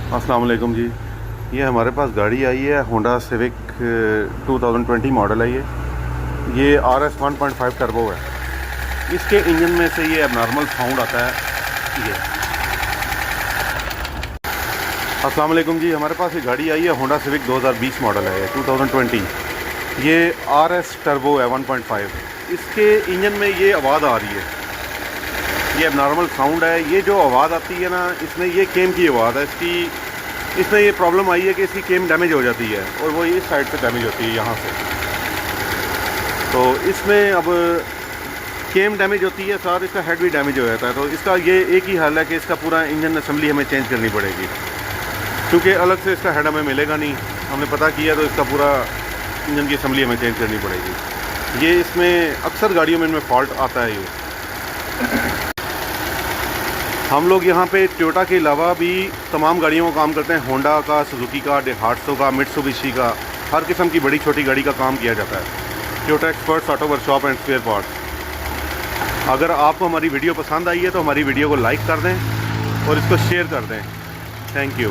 अस्सलाम वालेकुम जी। ये हमारे पास गाड़ी आई है होंडा सिविक 2020 मॉडल है। ये RS 1.5 टर्बो है। इसके इंजन में से ये एबनॉर्मल साउंड आता है। ये अस्सलाम वालेकुम जी, हमारे पास ये गाड़ी आई है होंडा सिविक 2020 मॉडल है 2020। ये RS टर्बो है 1.5। इसके इंजन में ये आवाज़ आ रही है, ये एबनॉर्मल साउंड है। ये जो आवाज़ आती है ना, इसमें ये केम की आवाज़ है इसकी। इसमें ये प्रॉब्लम आई है कि इसकी केम डैमेज हो जाती है और वो इस साइड से डैमेज होती है, यहाँ से। तो इसमें अब केम डैमेज होती है, साथ इसका हेड भी डैमेज हो जाता है। तो इसका ये एक ही हल है कि इसका पूरा इंजन असेंबली हमें चेंज करनी पड़ेगी, क्योंकि अलग से इसका हेड हमें मिलेगा नहीं। हमने पता किया तो इसका पूरा इंजन की असेंबली हमें चेंज करनी पड़ेगी। ये इसमें अक्सर गाड़ियों में इनमें फॉल्ट आता है। ये हम लोग यहाँ पे टोयोटा के अलावा भी तमाम गाड़ियों का काम करते हैं। होंडा का, सुजुकी का, डेहाट्सो का, मित्सुबिशी का, हर किस्म की बड़ी छोटी गाड़ी का काम किया जाता है। Toyota experts auto workshop and spare parts. अगर आपको हमारी वीडियो पसंद आई है तो हमारी वीडियो को लाइक कर दें और इसको शेयर कर दें। Thank you.